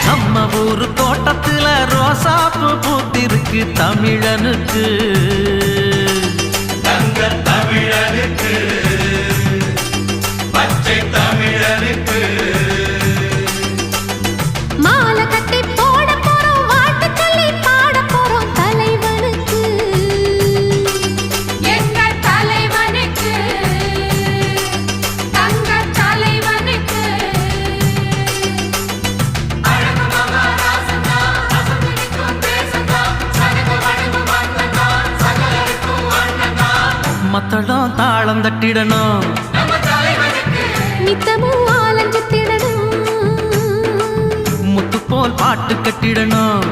நம்ம ஊரு தோட்டத்துல ரோசாப்பு பூத்திருக்கு தமிழனுக்கு தங்க தமிழனுக்கு பச்சை தமிழனுக்கு மாலை கட்டி போட போறோம் வாழ்த்து சொல்லி பாட போறோம் தலைவனுக்கு எங்க தலைவனுக்கு தங்க தலைவனுக்கு மத்தளம் தாளம் தட்டிடணும் நித்தமும் ஆலஞ்சு திடணும் முத்து போல் பாட்டு கட்டிடணும்